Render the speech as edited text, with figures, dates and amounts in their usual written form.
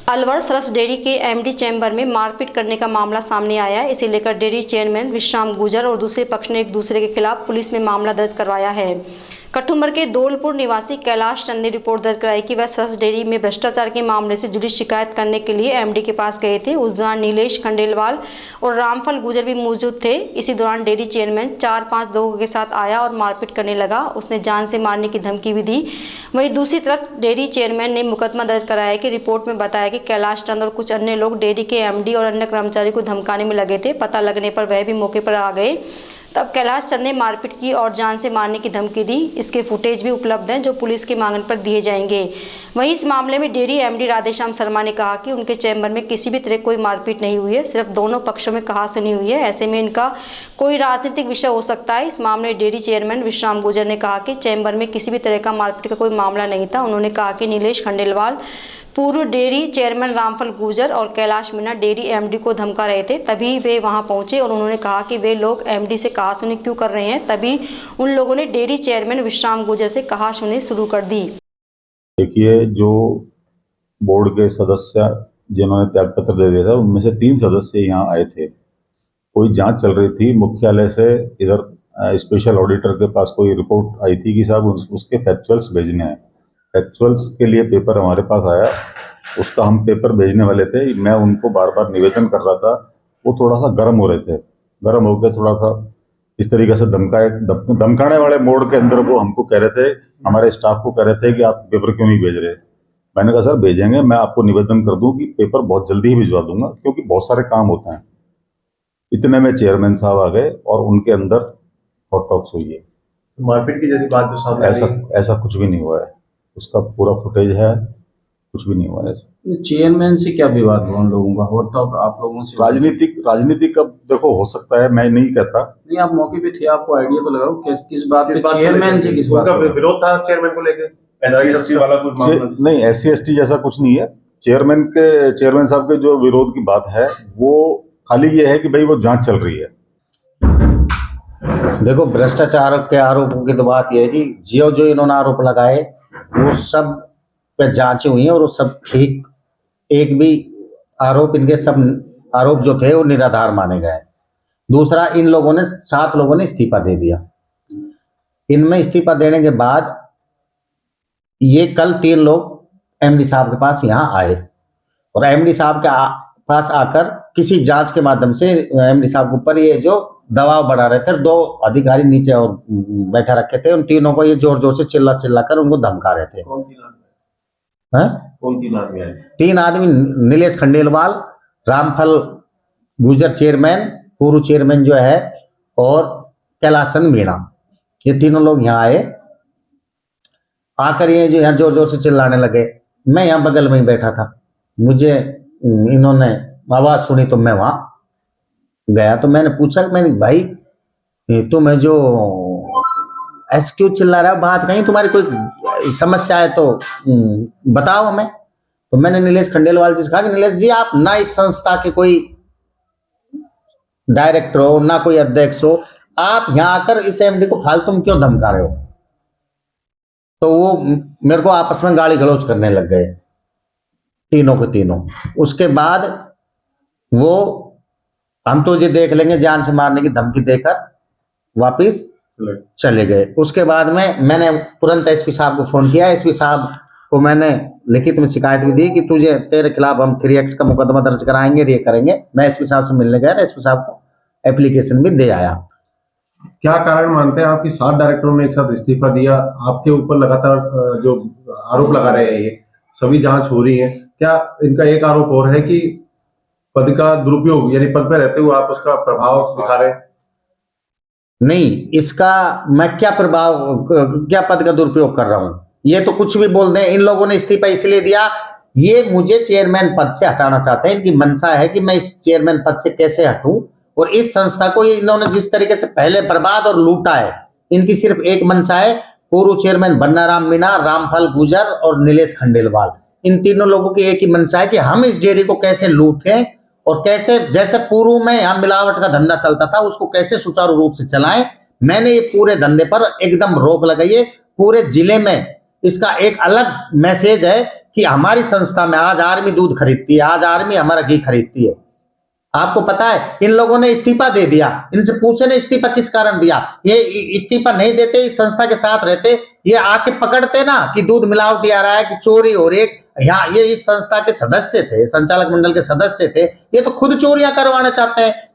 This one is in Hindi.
अलवर सरस डेयरी के एमडी चैम्बर में मारपीट करने का मामला सामने आया है। इसे लेकर डेयरी चेयरमैन विश्राम गुजर और दूसरे पक्ष ने एक दूसरे के खिलाफ पुलिस में मामला दर्ज करवाया है। कठुमर के दौलपुर निवासी कैलाश चंद ने रिपोर्ट दर्ज कराई कि वह सरस डेयरी में भ्रष्टाचार के मामले से जुड़ी शिकायत करने के लिए एमडी के पास गए थे। उस दौरान नीलेश खंडेलवाल और रामफल गुजर भी मौजूद थे। इसी दौरान डेयरी चेयरमैन 4-5 लोगों के साथ आया और मारपीट करने लगा। उसने जान से मारने की धमकी भी दी। वहीं दूसरी तरफ डेयरी चेयरमैन ने मुकदमा दर्ज कराया कि रिपोर्ट में बताया कि कैलाश चंद और कुछ अन्य लोग डेयरी के एमडी और अन्य कर्मचारी को धमकाने में लगे थे। पता लगने पर वह भी मौके पर आ गए। तब कैलाश चंद ने मारपीट की और जान से मारने की धमकी दी। इसके फुटेज भी उपलब्ध हैं जो पुलिस के मांगने पर दिए जाएंगे। वहीं इस मामले में डेयरी एमडी राधेश्याम शर्मा ने कहा कि उनके चैम्बर में किसी भी तरह कोई मारपीट नहीं हुई है, सिर्फ दोनों पक्षों में कहासुनी हुई है। ऐसे में इनका कोई राजनीतिक विषय हो सकता है। इस मामले में डेयरी चेयरमैन विश्राम गुजर ने कहा कि चैम्बर में किसी भी तरह का मारपीट का कोई मामला नहीं था। उन्होंने कहा कि नीलेश खंडेलवाल, पूर्व डेयरी चेयरमैन रामफल गुजर और कैलाश मीणा डेयरी एमडी को धमका रहे थे, तभी वे वहां पहुंचे और उन्होंने कहा कि वे लोग एमडी से कहासुनी क्यों कर रहे हैं। तभी उन लोगों ने डेयरी चेयरमैन विश्राम गुजर से कहासुनी शुरू कर दी। देखिए, जो बोर्ड के सदस्य जिन्होंने त्यागपत्र दे दिया था उनमें से 3 सदस्य यहाँ आए थे। कोई जांच चल रही थी मुख्यालय से, इधर स्पेशल ऑडिटर के पास कोई रिपोर्ट आई थी कि साहब उसके फैक्चुअल्स भेजने हैं। फैक्चुअल्स के लिए पेपर हमारे पास आया, उसका हम पेपर भेजने वाले थे। मैं उनको बार बार निवेदन कर रहा था, वो थोड़ा सा गर्म हो रहे थे। गर्म होकर थोड़ा सा इस तरीके से धमकाने वाले मोड के अंदर वो हमको कह रहे थे, हमारे स्टाफ को कह रहे थे कि आप पेपर क्यों नहीं भेज रहे। मैंने कहा सर भेजेंगे, मैं आपको निवेदन कर दूं कि पेपर बहुत जल्दी ही भिजवा दूंगा, क्योंकि बहुत सारे काम होते हैं। इतने में चेयरमैन साहब आ गए और उनके अंदर हॉट टॉक्स हुई है। मारपीट की जैसी बात जो सामने ऐसा कुछ भी नहीं हुआ है, उसका पूरा फुटेज है, कुछ भी नहीं हुआ है ऐसा। चेयरमैन से क्या विवाद हुआ उन लोगों का? हॉट टॉक आप लोगों से? राजनीतिक अब देखो हो सकता है, मैं नहीं कहता। नहीं, आप मौके पे थे, आपको आइडिया तो लगाओ किस बात पे चेयरमैन से किस बात का विरोध था चेयरमैन को लेकर? SC/ST वाला कुछ मामला नहीं, SC/ST जैसा कुछ नहीं है। चेयरमैन साहब के जो विरोध की बात है वो खाली ये है कि भाई वो जांच चल रही है। देखो, भ्रष्टाचार के आरोपों की तो बात यह है कि जो इन्होंने आरोप लगाए वो सब पे जांचें हुई हैं और वो सब ठीक, एक भी इनके सब आरोप जो थे वो निराधार माने गए। दूसरा, इन लोगों ने 7 लोगों ने इस्तीफा दे दिया। इनमें इस्तीफा देने के बाद ये कल 3 लोग एमडी साहब के पास यहाँ आए और एमडी साहब के पास आकर किसी जांच के माध्यम से एमडी साहब के ऊपर ये जो दबाव बढ़ा रहे थे। 2 अधिकारी नीचे और बैठा रखे थे, उन तीनों को ये जोर जोर से चिल्ला कर उनको धमका रहे थे। कौन 3 आदमी आए? 3 आदमी, नीलेश खंडेलवाल, रामफल गुजर चेयरमैन, पूर्व चेयरमैन जो है, और कैलाश चंद मीणा, ये तीनों लोग यहाँ आए। आकर ये जो यहाँ जोर जोर से चिल्लाने लगे। मैं यहाँ बगल में ही बैठा था, मुझे इन्होंने आवाज सुनी तो मैं वहां गया। तो मैंने पूछा, मैंने भाई तुम्हें जो ऐसे क्यों चिल्ला रहा है, बात कहीं तुम्हारी कोई समस्या है तो बताओ हमें। तो मैंने नीलेश खंडेलवाल जी से कहा कि नीलेश जी, आप ना इस संस्था के कोई डायरेक्टर हो ना कोई अध्यक्ष हो, आप यहाँ आकर इस एमडी को फालतू में क्यों धमका रहे हो। तो वो मेरे को आपस में गाली गलौज करने लग गए, तीनों के तीनों। उसके बाद वो हम तो ये देख लेंगे जान से मारने की धमकी देकर वापिस चले गए। उसके बाद में मैंने तुरंत एसपी साहब को फोन किया। एसपी साहब को मैंने लिखित में शिकायत भी दी कि तेरे खिलाफ हम 3 एक्ट का मुकदमा दर्ज कराएंगे, ये करेंगे। मैं एसपी साहब से मिलने गया, एसपी साहब को एप्लीकेशन भी दे आया। क्या कारण मानते हैं आप कि 7 डायरेक्टरों ने एक साथ इस्तीफा दिया? आपके ऊपर लगातार जो आरोप लगा रहे हैं, ये सभी जांच हो रही है। क्या इनका एक आरोप और है कि पद का दुरुपयोग, यानी पद पे रहते हुए आप उसका प्रभाव दिखा रहे हैं? नहीं, इसका मैं क्या पद का दुरुपयोग कर रहा हूं? ये तो कुछ भी बोल दें। इन लोगों ने इस्तीफा इसलिए दिया, ये मुझे चेयरमैन पद से हटाना चाहते हैं। इनकी मंशा है कि मैं इस चेयरमैन पद से कैसे हटूं, और इस संस्था को ये इन्होंने जिस तरीके से पहले बर्बाद और लूटा है, इनकी सिर्फ एक मंशा है। पूर्व चेयरमैन बन्नाराम मीणा, रामफल गुजर और नीलेश खंडेलवाल, इन तीनों लोगों की एक ही मंशा है कि हम इस डेयरी को कैसे लूटें और कैसे, जैसे पूर्व में यहाँ मिलावट का धंधा चलता था, उसको कैसे सुचारू रूप से चलाएं। मैंने ये पूरे धंधे पर एकदम रोक लगाई है। पूरे जिले में इसका एक अलग मैसेज है कि हमारी संस्था में आज आर्मी दूध खरीदती है, आज आर्मी हमारा घी खरीदती है। आपको पता है इन लोगों ने इस्तीफा दे दिया, इनसे पूछे ने इस्तीफा किस कारण दिया। ये इस्तीफा नहीं देते, इस संस्था के साथ रहते, ये आके पकड़ते ना कि दूध मिलावटी आ रहा है, कि चोरी हो रही है। यहाँ ये इस संस्था के सदस्य थे, संचालक मंडल के सदस्य थे, ये तो खुद चोरियां करवाना चाहते हैं।